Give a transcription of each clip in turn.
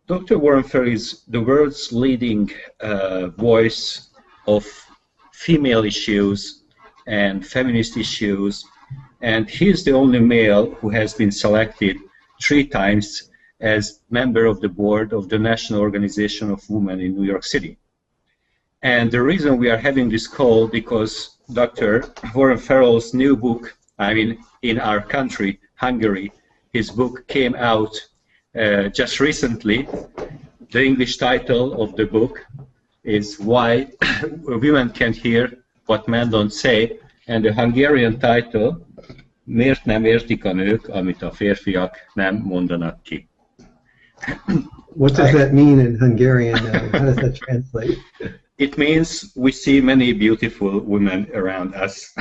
Dr. Warren Farell is the world's leading voice of female issues and feminist issues, and he is the only male who has been selected 3 times as member of the board of the National Organization of Women in New York City. And the reason we are having this call because Dr. Warren Farell's new book, I mean, in our country, Hungary, his book came out just recently. The English title of the book is Why Women Can't Hear What Men Don't Say, and the Hungarian title, Miért nem értik a nők, amit a férfiak nem mondanak ki. What does that mean in Hungarian? How does that translate? It means we see many beautiful women around us.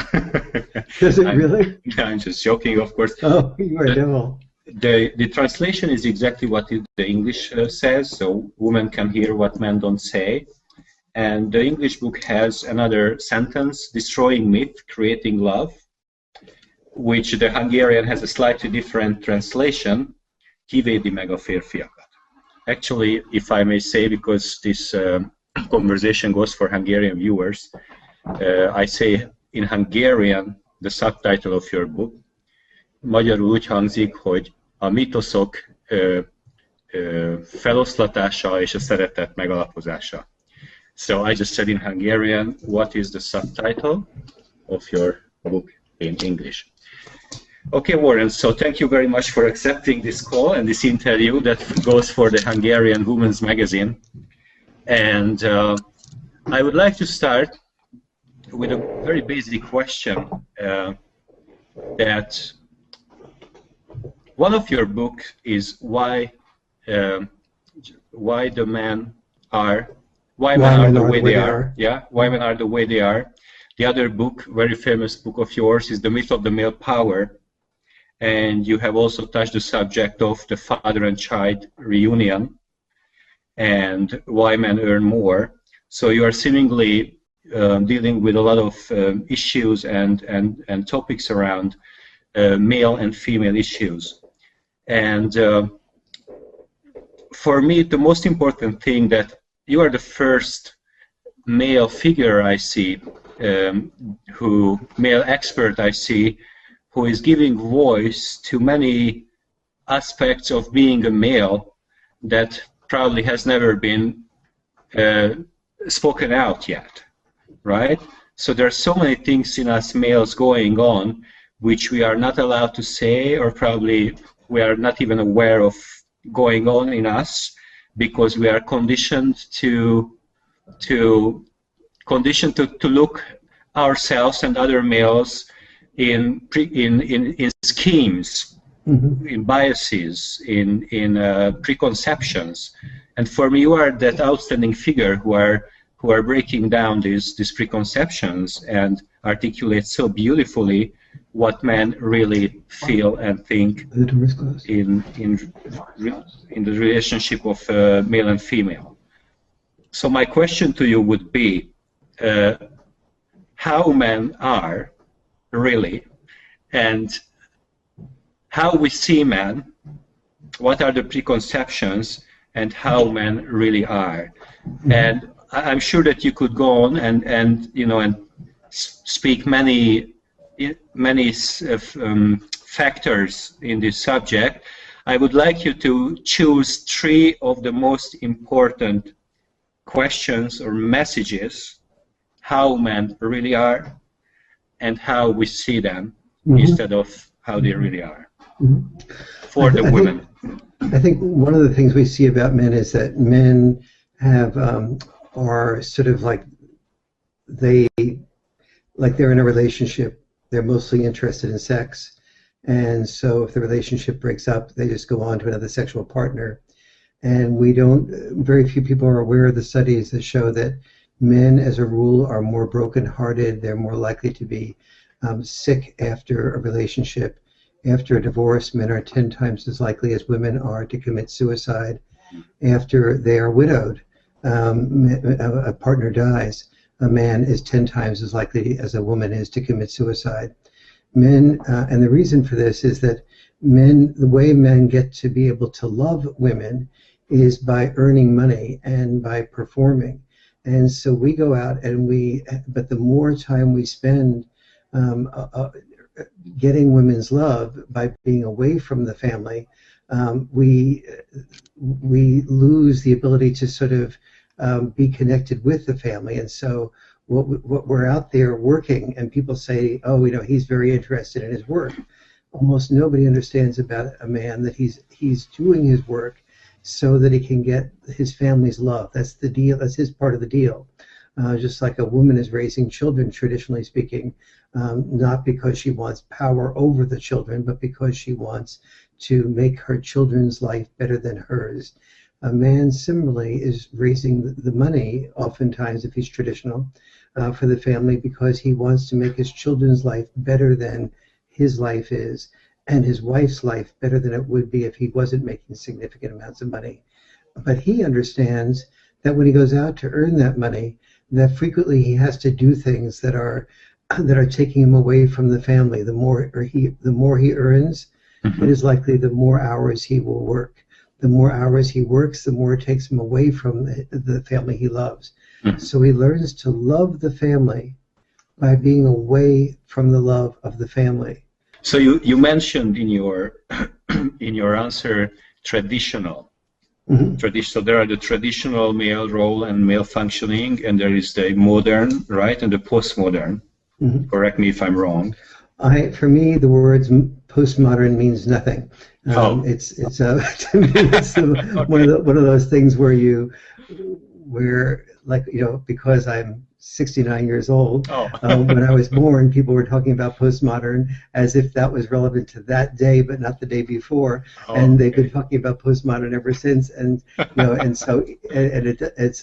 Does it really? I'm just joking, of course. Oh, you are a devil. The translation is exactly what the English says, so women can hear what men don't say. And the English book has another sentence, destroying myth, creating love, which the Hungarian has a slightly different translation, kivédi meg a férfiakat. Actually, if I may say, because this conversation goes for Hungarian viewers, I say in Hungarian the subtitle of your book, magyarul úgy hangzik, hogy a mitoszok feloszlatása és a szeretet megalapozása. So I just said in Hungarian, what is the subtitle of your book in English? Okay, Warren, so thank you very much for accepting this call and this interview that goes for the Hungarian Women's Magazine. And I would like to start with a very basic question that one of your books is why men are the way they are. Yeah, why men are the way they are. The other book, very famous book of yours, is The Myth of the Male Power, and you have also touched the subject of the father and child reunion and why men earn more. So you are seemingly dealing with a lot of issues and topics around male and female issues. And for me, the most important thing that you are the first male figure I see, male expert I see, who is giving voice to many aspects of being a male that probably has never been spoken out yet, right? So there are so many things in us males going on which we are not allowed to say, or probably we are not even aware of going on in us, because we are conditioned to look ourselves and other males in schemes, in biases, in preconceptions. And for me, you are that outstanding figure who are breaking down these preconceptions and articulate so beautifully what men really feel and think in the relationship of male and female. So my question to you would be, how men are really, and how we see men, what are the preconceptions, and how men really are. And I'm sure that you could go on and speak many factors in this subject. I would like you to choose 3 of the most important questions or messages, how men really are and how we see them instead of how they really are for the women. I think one of the things we see about men is that men are sort of like they're in a relationship. They're mostly interested in sex, and so if the relationship breaks up, they just go on to another sexual partner. And very few people are aware of the studies that show that men, as a rule, are more broken-hearted. They're more likely to be sick after a relationship. After a divorce, men are 10 times as likely as women are to commit suicide. After they are widowed, a partner dies, a man is 10 times as likely as a woman is to commit suicide. Men, and the reason for this is that the way men get to be able to love women is by earning money and by performing. And so we go out and but the more time we spend getting women's love by being away from the family, we lose the ability to sort of be connected with the family. And so what we're out there working, and people say, oh, he's very interested in his work. Almost nobody understands about a man that he's doing his work so that he can get his family's love. That's the deal. That's his part of the deal. Just like a woman is raising children, traditionally speaking, not because she wants power over the children, but because she wants to make her children's life better than hers. A man similarly is raising the money, oftentimes if he's traditional, for the family because he wants to make his children's life better than his life is, and his wife's life better than it would be if he wasn't making significant amounts of money. But he understands that when he goes out to earn that money, that frequently he has to do things that are taking him away from the family. The more he earns, it is likely the more hours he will work. The more hours he works, the more it takes him away from the family he loves. So he learns to love the family by being away from the love of the family. So you mentioned in your answer traditional. So there are the traditional male role and male functioning, and there is the modern, right, and the postmodern. Correct me if I'm wrong. For me, the words postmodern means nothing. It's to me it's one of those things where because I'm 69 years old, when I was born, people were talking about postmodern as if that was relevant to that day, but not the day before. And they've been talking about postmodern ever since. And so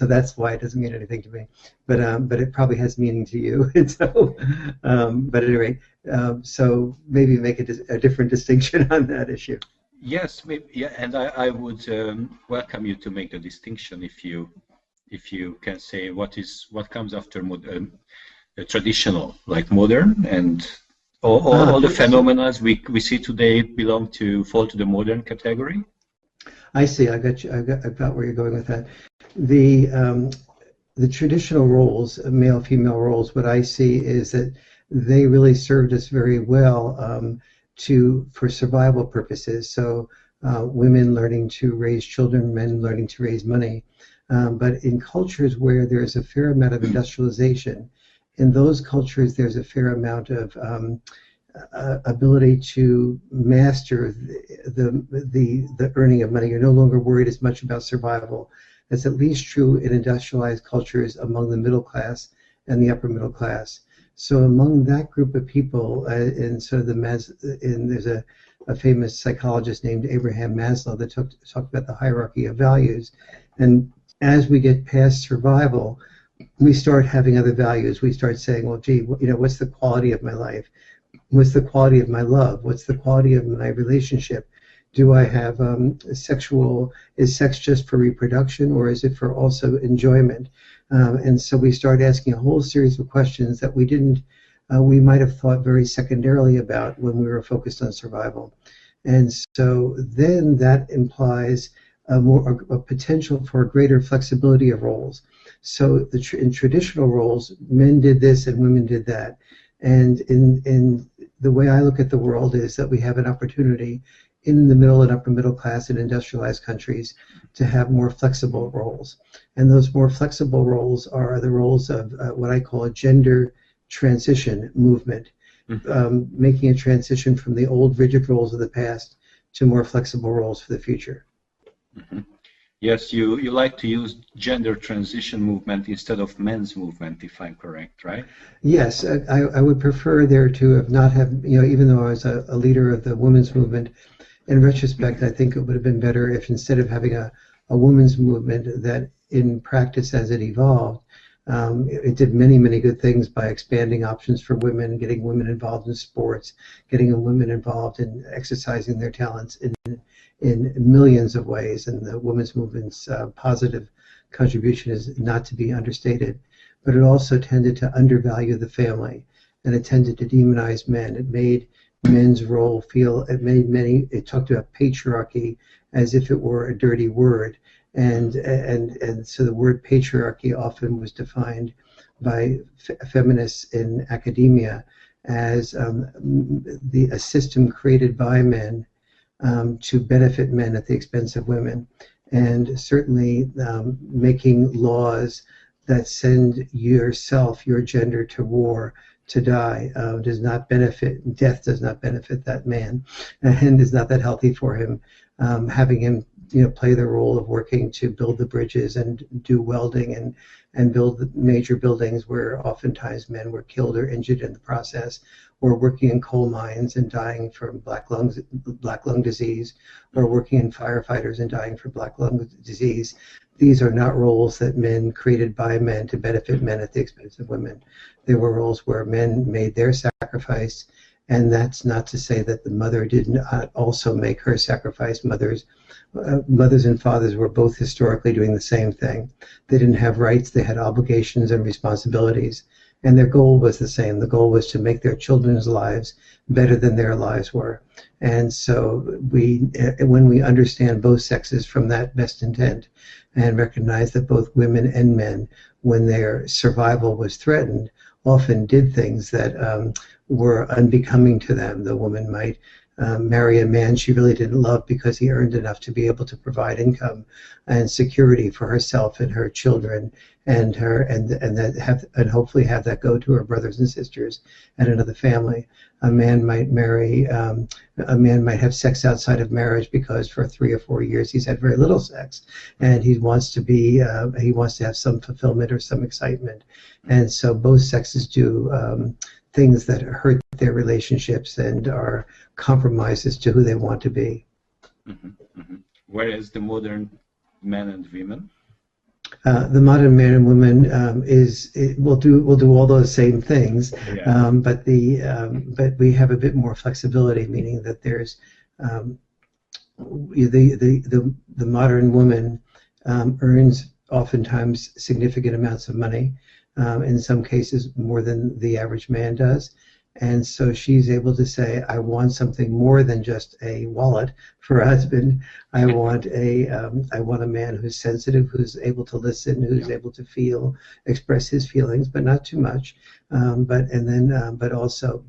that's why it doesn't mean anything to me. But it probably has meaning to you. And so, but anyway, so maybe make a different distinction on that issue. Yes, maybe, yeah, and I would welcome you to make the distinction if you can say what comes after traditional, like modern, and all the phenomena we see today fall to the modern category. I see. I got where you're going with that. The traditional roles, male female roles, what I see is that they really served us very well for survival purposes. So women learning to raise children, men learning to raise money. But in cultures where there's a fair amount of industrialization, in those cultures there's a fair amount of ability to master the earning of money. You're no longer worried as much about survival. That's at least true in industrialized cultures among the middle class and the upper middle class. So among that group of people, and so there's a famous psychologist named Abraham Maslow that talked about the hierarchy of values. And as we get past survival, we start having other values. We start saying, well, gee, what's the quality of my life? What's the quality of my love? What's the quality of my relationship? Do I have is sex just for reproduction, or is it for also enjoyment? And so we start asking a whole series of questions that we might have thought very secondarily about when we were focused on survival. And so then that implies a potential for greater flexibility of roles. So in traditional roles, men did this and women did that. And in the way I look at the world is that we have an opportunity in the middle and upper middle class in industrialized countries to have more flexible roles. And those more flexible roles are the roles of what I call a gender transition movement, making a transition from the old rigid roles of the past to more flexible roles for the future. Yes, you like to use gender transition movement instead of men's movement, if I'm correct, right? Yes, I would prefer there to have not have, even though I was a leader of the women's movement, in retrospect, I think it would have been better if instead of having a women's movement that in practice as it evolved, it did many, many good things by expanding options for women, getting women involved in sports, getting women involved in exercising their talents in millions of ways. And the women's movement's positive contribution is not to be understated. But it also tended to undervalue the family, and it tended to demonize men. It made men's role it talked about patriarchy as if it were a dirty word. and so the word patriarchy often was defined by feminists in academia as a system created by men to benefit men at the expense of women, and certainly making laws that send yourself, your gender, to war, to die, does not benefit, death does not benefit that man, and is not that healthy for him. Having him, play the role of working to build the bridges and do welding and build the major buildings where oftentimes men were killed or injured in the process, or working in coal mines and dying from black lung disease, or working in firefighters and dying from black lung disease. These are not roles that men created by men to benefit men at the expense of women. They were roles where men made their sacrifice, and that's not to say that the mother did not also make her sacrifice. Mothers and fathers were both historically doing the same thing. They didn't have rights, they had obligations and responsibilities, and their goal was the same. The goal was to make their children's lives better than their lives were. And so when we understand both sexes from that best intent and recognize that both women and men, when their survival was threatened, often did things that were unbecoming to them. The woman might marry a man she really didn't love because he earned enough to be able to provide income and security for herself and her children, and hopefully have that go to her brothers and sisters and another family. A man might have sex outside of marriage because for 3 or 4 years he's had very little sex, and he wants to have some fulfillment or some excitement. And so both sexes do things that hurt their relationships and are compromises to who they want to be. Mm-hmm, mm-hmm. Whereas the modern men and women? The modern man and woman will do all those same things, yeah. But we have a bit more flexibility, meaning that there's the modern woman earns oftentimes significant amounts of money, in some cases more than the average man does. And so she's able to say, I want something more than just a wallet for a husband. I want a man who's sensitive, who's able to listen, who's able to feel, express his feelings, but not too much. But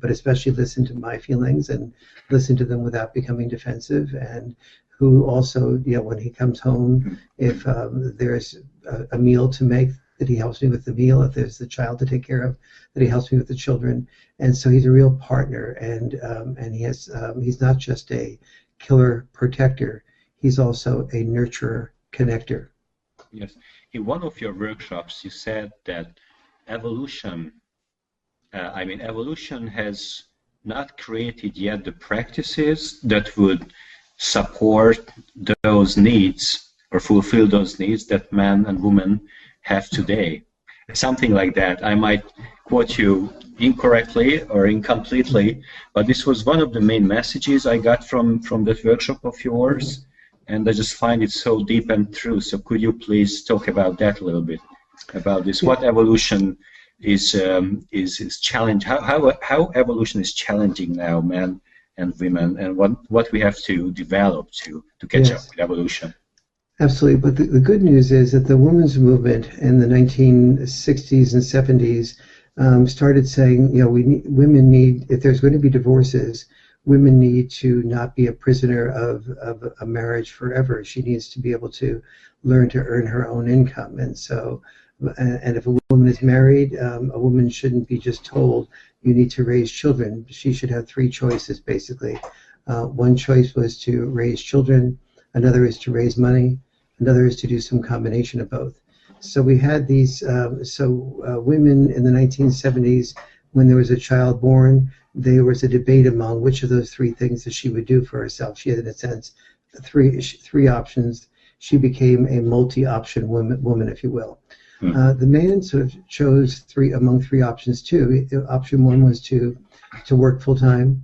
especially listen to my feelings and listen to them without becoming defensive. And who also, when he comes home, if there's a meal to make, that he helps me with the meal. If there's the child to take care of, that he helps me with the children. And so he's a real partner, and he's not just a killer protector. He's also a nurturer, connector. Yes. In one of your workshops, you said that evolution has not created yet the practices that would support those needs or fulfill those needs that men and women have today. Something like that. I might quote you incorrectly or incompletely, but this was one of the main messages I got from that workshop of yours, and I just find it so deep and true. So could you please talk about that a little bit, about this? What evolution is challenge? How evolution is challenging now men and women, and what we have to develop to catch up with evolution? Absolutely, but the good news is that the women's movement in the 1960s and 70s started saying, women need, if there's going to be divorces, women need to not be a prisoner of a marriage forever. She needs to be able to learn to earn her own income. And so, and if a woman is married, a woman shouldn't be just told, you need to raise children. She should have 3 choices, basically. One choice was to raise children, another is to raise money, another is to do some combination of both. So we had these, women in the 1970s, when there was a child born, there was a debate among which of those 3 things that she would do for herself. She had, in a sense, three options. She became a multi-option woman, if you will. The man sort of chose among 3 options too. Option 1 was to work full-time.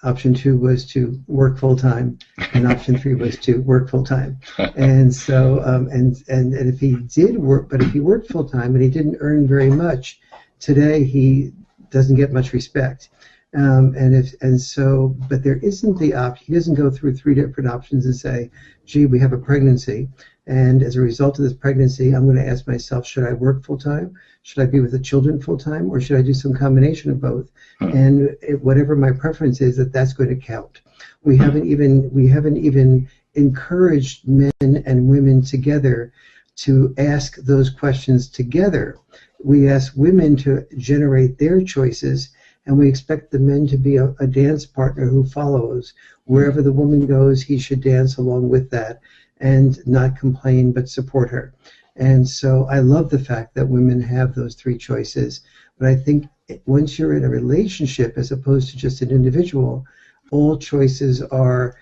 Option 2 was to work full-time, and option 3 was to work full-time. And so, and if he did work, but if he worked full-time and he didn't earn very much, today he doesn't get much respect. But there isn't the option. He doesn't go through three different options and say, gee, we have a pregnancy, and as a result of this pregnancy, I'm going to ask myself, should I work full time? Should I be with the children full time, or should I do some combination of both? And whatever my preference is, that's going to count. We haven't even encouraged men and women together to ask those questions together. We ask women to generate their choices, and we expect the men to be a dance partner who follows. Wherever the woman goes, he should dance along with that and not complain but support her. And so I love the fact that women have those three choices. But I think once you're in a relationship as opposed to just an individual, all choices are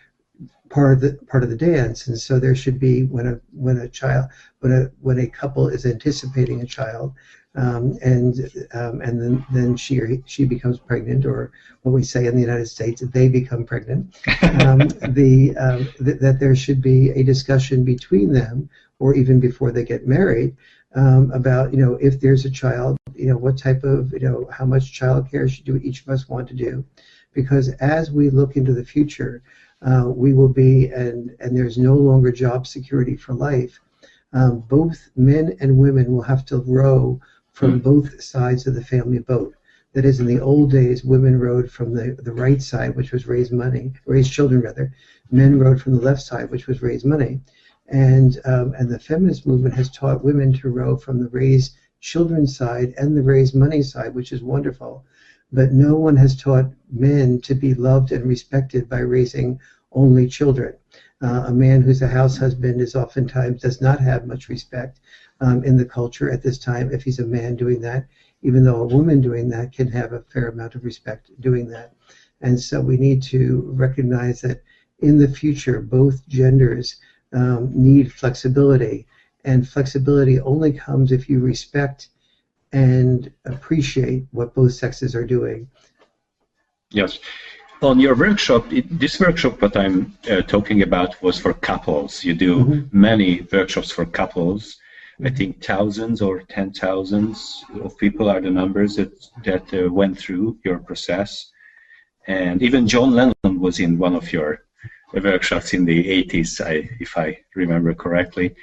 part of the dance. And so there should be when a couple is anticipating a child, and then she becomes pregnant, or what we say in the United States, they become pregnant. That there should be a discussion between them, or even before they get married, about if there's a child, what type of how much child care should each of us want to do, because as we look into the future, we will be and there's no longer job security for life. Both men and women will have to row from both sides of the family boat. That is, in the old days, women rowed from the right side, which was raise children rather. Men rowed from the left side, which was raise money. And the feminist movement has taught women to row from the raise children side and the raise money side, which is wonderful. But no one has taught men to be loved and respected by raising only children. A man who's a house husband oftentimes does not have much respect in the culture at this time if he's a man doing that, even though a woman doing that can have a fair amount of respect doing that. And so we need to recognize that in the future, both genders need flexibility, and flexibility only comes if you respect and appreciate what both sexes are doing. Yes. On your workshop, this workshop what I'm talking about was for couples. You do many workshops for couples. I think thousands or 10,000s of people are the numbers that went through your process. And even John Lennon was in one of your workshops in the 80s, if I remember correctly.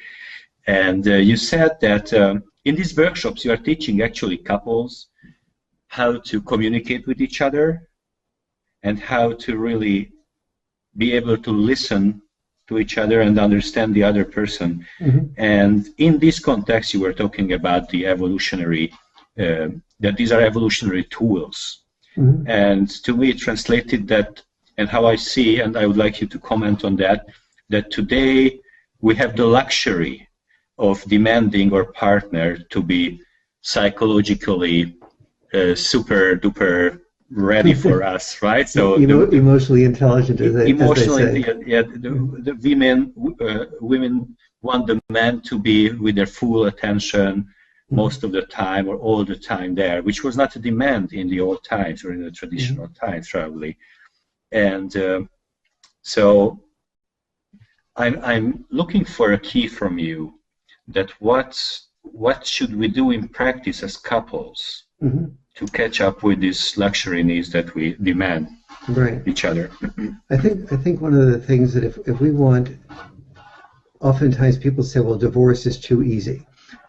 And you said that in these workshops you are teaching actually couples how to communicate with each other and how to really be able to listen to each other and understand the other person. And in this context, you were talking about the evolutionary, that these are evolutionary tools. And to me, it translated that, and how I see, and I would like you to comment on that, that today we have the luxury of demanding our partner to be psychologically super duper ready for us, right? So emotionally intelligent, as they say. The women want the man to be with their full attention most of the time or all the time there, which was not a demand in the old times or in the traditional times, probably. And so I'm looking for a key from you, that what should we do in practice as couples to catch up with these luxury needs that we demand each other. I think one of the things that if we want, oftentimes people say, well, divorce is too easy,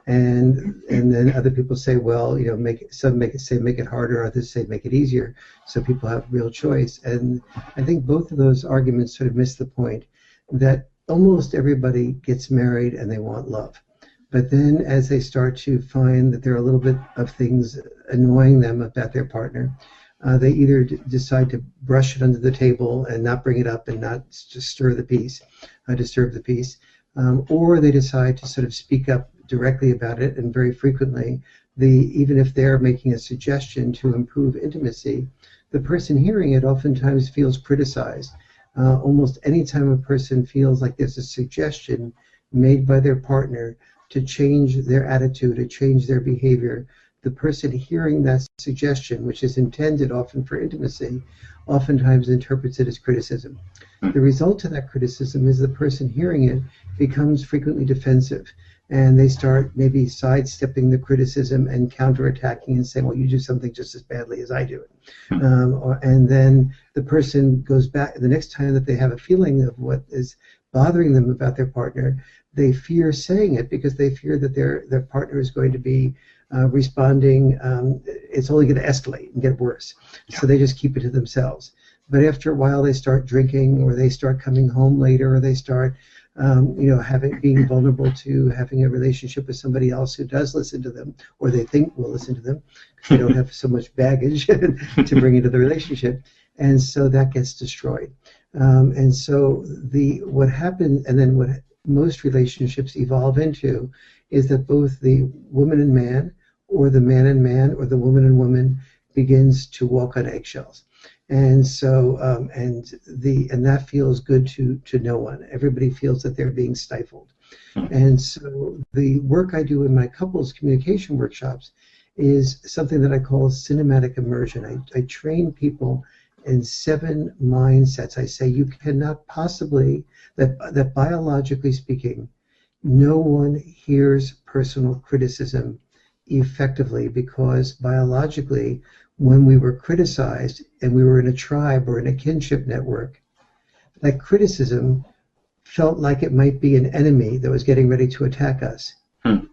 and then other people say, well, make it harder, others say make it easier, so people have real choice. And I think both of those arguments sort of miss the point that almost everybody gets married and they want love. But then as they start to find that there are a little bit of things annoying them about their partner, they either decide to brush it under the table and not bring it up and not just disturb the peace, or they decide to sort of speak up directly about it. And very frequently, even if they're making a suggestion to improve intimacy, the person hearing it oftentimes feels criticized. Almost any time a person feels like there's a suggestion made by their partner to change their attitude, to change their behavior, the person hearing that suggestion, which is intended often for intimacy, oftentimes interprets it as criticism. The result of that criticism is the person hearing it becomes frequently defensive. and they start maybe sidestepping the criticism and counterattacking and saying, well, you do something just as badly as I do it. And then the person goes back, the next time that they have a feeling of what is bothering them about their partner, they fear saying it because they fear that their partner is going to be responding, it's only going to escalate and get worse. So they just keep it to themselves. But after a while, they start drinking, or they start coming home later, or they start, being vulnerable to having a relationship with somebody else who does listen to them, or they think will listen to them. They don't have so much baggage to bring into the relationship, and so that gets destroyed. And so what happens, and then what most relationships evolve into, is that both the woman and man, or the man and man, or the woman and woman begins to walk on eggshells. And so, and that feels good to no one. Everybody feels that they're being stifled. And so the work I do in my couples communication workshops is something that I call cinematic immersion. I train people in 7 mindsets. I say you cannot possibly, that biologically speaking, no one hears personal criticism effectively, because biologically, when we were criticized and we were in a tribe or in a kinship network, that criticism felt like it might be an enemy that was getting ready to attack us.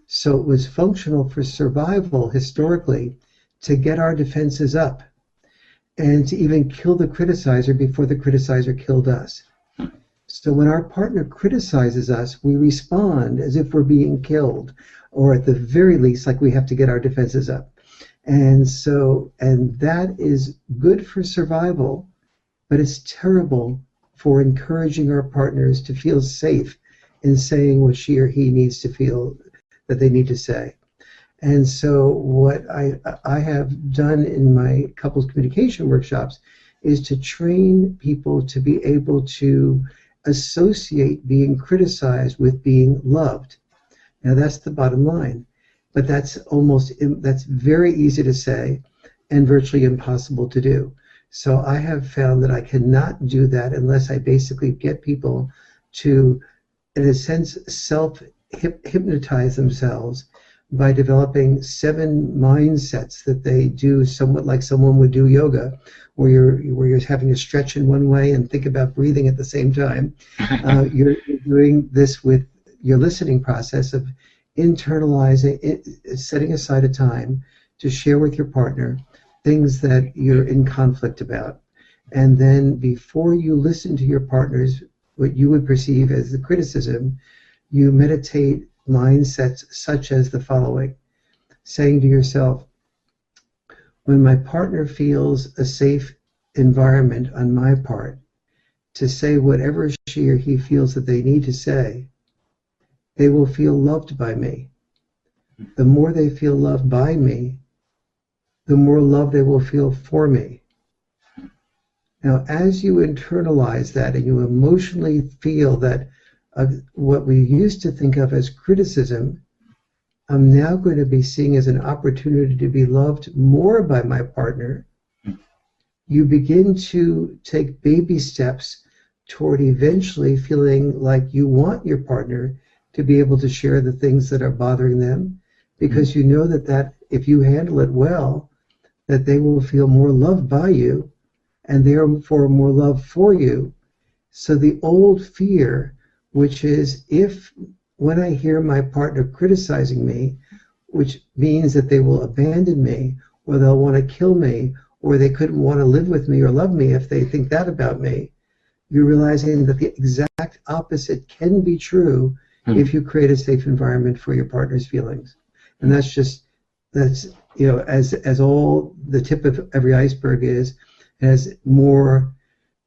So it was functional for survival historically to get our defenses up and to even kill the criticizer before the criticizer killed us. So when our partner criticizes us, we respond as if we're being killed, or at the very least, like we have to get our defenses up. And that is good for survival, but it's terrible for encouraging our partners to feel safe in saying what she or he needs to feel that they need to say. And so what I have done in my couples communication workshops is to train people to be able to associate being criticized with being loved. Now that's the bottom line. But that's very easy to say and virtually impossible to do. So I have found that I cannot do that unless I basically get people to, in a sense, self-hypnotize themselves by developing 7 mindsets that they do somewhat like someone would do yoga, where you're having a stretch in one way and think about breathing at the same time. You're doing this with your listening process of internalizing, setting aside a time to share with your partner things that you're in conflict about. And then before you listen to your partner's, what you would perceive as the criticism, you meditate mindsets such as the following, saying to yourself, when my partner feels a safe environment on my part to say whatever she or he feels that they need to say, they will feel loved by me. The more they feel loved by me, the more love they will feel for me. Now, as you internalize that and you emotionally feel that what we used to think of as criticism, I'm now going to be seeing as an opportunity to be loved more by my partner, you begin to take baby steps toward eventually feeling like you want your partner to be able to share the things that are bothering them, because you know that if you handle it well, that they will feel more loved by you and therefore more love for you. So the old fear, which is when I hear my partner criticizing me, which means that they will abandon me, or they'll want to kill me, or they couldn't want to live with me or love me if they think that about me, you're realizing that the exact opposite can be true if you create a safe environment for your partner's feelings. And that's as all the tip of every iceberg is, has more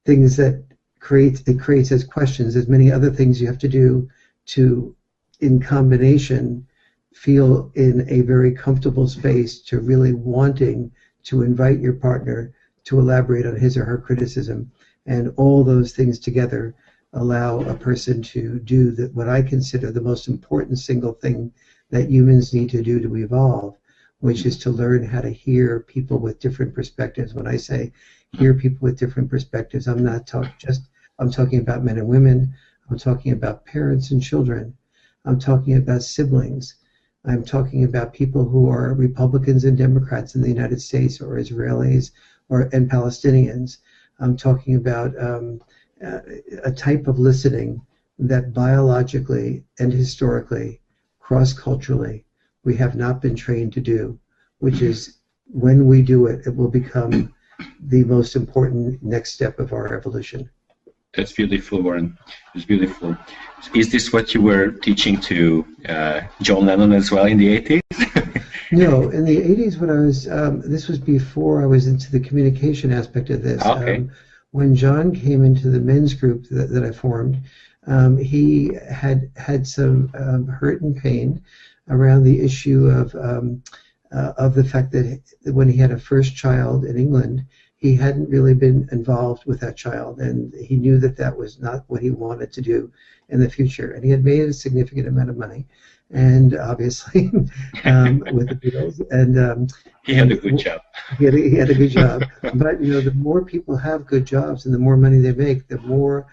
things that it creates as questions, as many other things you have to do to, in combination, feel in a very comfortable space to really wanting to invite your partner to elaborate on his or her criticism. And all those things together allow a person to do what I consider the most important single thing that humans need to do to evolve, which is to learn how to hear people with different perspectives. When I say hear people with different perspectives, I'm not I'm talking about men and women, I'm talking about parents and children, I'm talking about siblings. I'm talking about people who are Republicans and Democrats in the United States, or Israelis and Palestinians. I'm talking about a type of listening that biologically and historically, cross-culturally, we have not been trained to do, which is, when we do it, it will become the most important next step of our evolution. That's beautiful, Warren. It's beautiful. Is this what you were teaching to John Lennon as well in the 80s? No, in the 80s when I was, this was before I was into the communication aspect of this. Okay. When John came into the men's group that I formed, he had some hurt and pain around the issue of the fact that when he had a first child in England, he hadn't really been involved with that child, and he knew that that was not what he wanted to do in the future. And he had made a significant amount of money, and obviously with the Beatles, and he had a good job. He had a good job, but the more people have good jobs and the more money they make, the more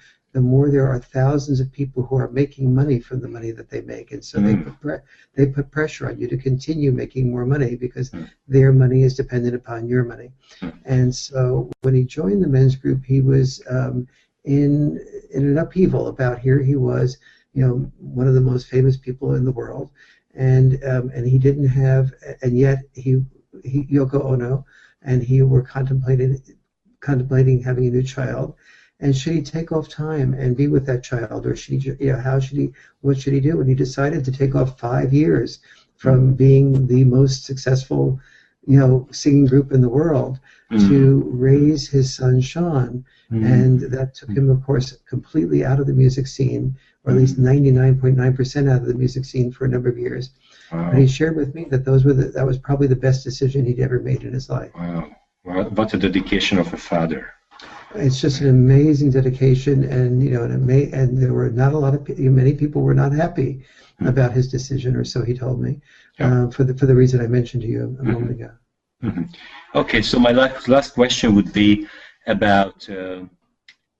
there are thousands of people who are making money from the money that they make, and so they put pressure on you to continue making more money because their money is dependent upon your money. And so when he joined the men's group, he was in an upheaval about here. He was, one of the most famous people in the world, and he didn't have, and yet he Yoko Ono and he were contemplating having a new child. And should he take off time and be with that child, or should he, what should he do? And he decided to take off 5 years from being the most successful, singing group in the world to raise his son Sean. And that took him, of course, completely out of the music scene, or at least 99.9% out of the music scene for a number of years. Wow. And he shared with me that that was probably the best decision he'd ever made in his life. Wow. What a dedication of a father. It's just an amazing dedication, and and there were not a lot of many people were not happy about his decision, or so he told me, for the reason I mentioned to you a moment ago. Okay, so my last question would be about: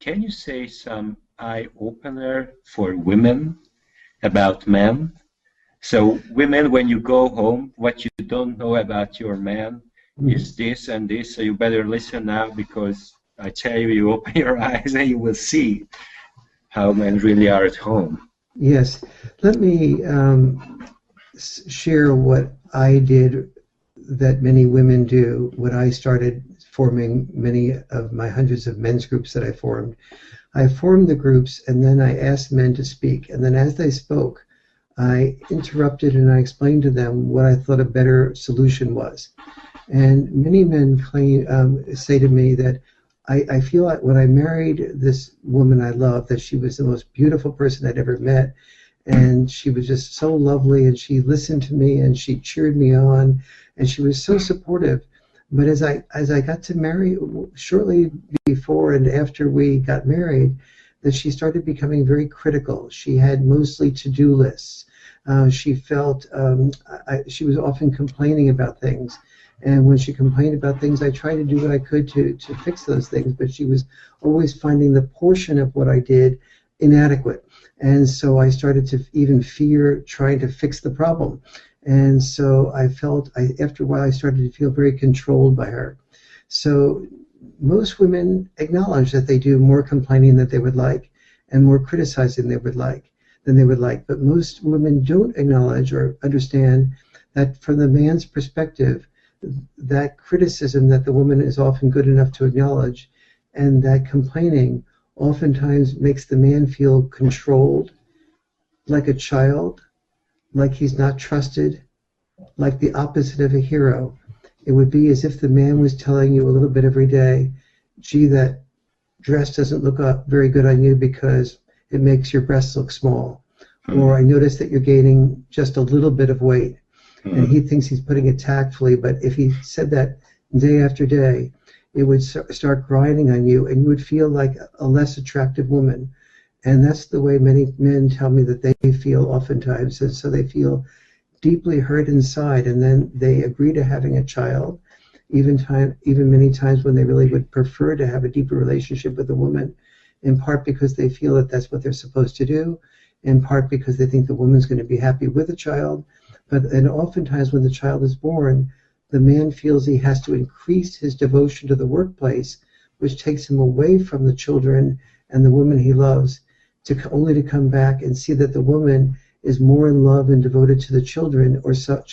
can you say some eye opener for women about men? So women, when you go home, what you don't know about your man is this and this, so you better listen now, because I tell you, you open your eyes and you will see how men really are at home. Yes. Let me share what I did that many women do when I started forming many of my hundreds of men's groups that I formed. I formed the groups, and then I asked men to speak. And then as they spoke, I interrupted and I explained to them what I thought a better solution was. And many men say to me that I feel like when I married this woman I love, that she was the most beautiful person I'd ever met, and she was just so lovely, and she listened to me, and she cheered me on, and she was so supportive. But as I got to marry, shortly before and after we got married, that she started becoming very critical. She had mostly to-do lists. She felt she was often complaining about things. And when she complained about things, I tried to do what I could to fix those things, but she was always finding the portion of what I did inadequate. And so I started to even fear trying to fix the problem. And so I felt, after a while, I started to feel very controlled by her. So most women acknowledge that they do more complaining than they would like, and more criticizing than they would like. But most women don't acknowledge or understand that from the man's perspective, that criticism that the woman is often good enough to acknowledge, and that complaining oftentimes makes the man feel controlled, like a child, like he's not trusted, like the opposite of a hero. It would be as if the man was telling you a little bit every day, gee, that dress doesn't look very good on you because it makes your breasts look small. Or I noticed that you're gaining just a little bit of weight. And he thinks he's putting it tactfully, but if he said that day after day, it would start grinding on you, and you would feel like a less attractive woman. And that's the way many men tell me that they feel oftentimes. And so they feel deeply hurt inside, and then they agree to having a child, even many times when they really would prefer to have a deeper relationship with a woman, in part because they feel that that's what they're supposed to do, in part because they think the woman's going to be happy with the child. And oftentimes when the child is born, the man feels he has to increase his devotion to the workplace, which takes him away from the children and the woman he loves, only to come back and see that the woman is more in love and devoted to the children, or so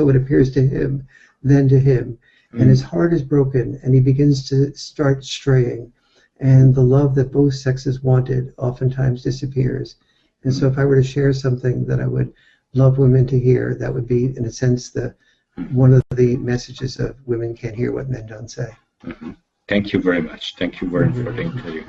it appears to him, than to him. And his heart is broken, and he begins to start straying. And the love that both sexes wanted oftentimes disappears. And so if I were to share something that I would love women to hear, that would be, in a sense, one of the messages of women can't hear what men don't say. Thank you very much. Thank you very much for the interview.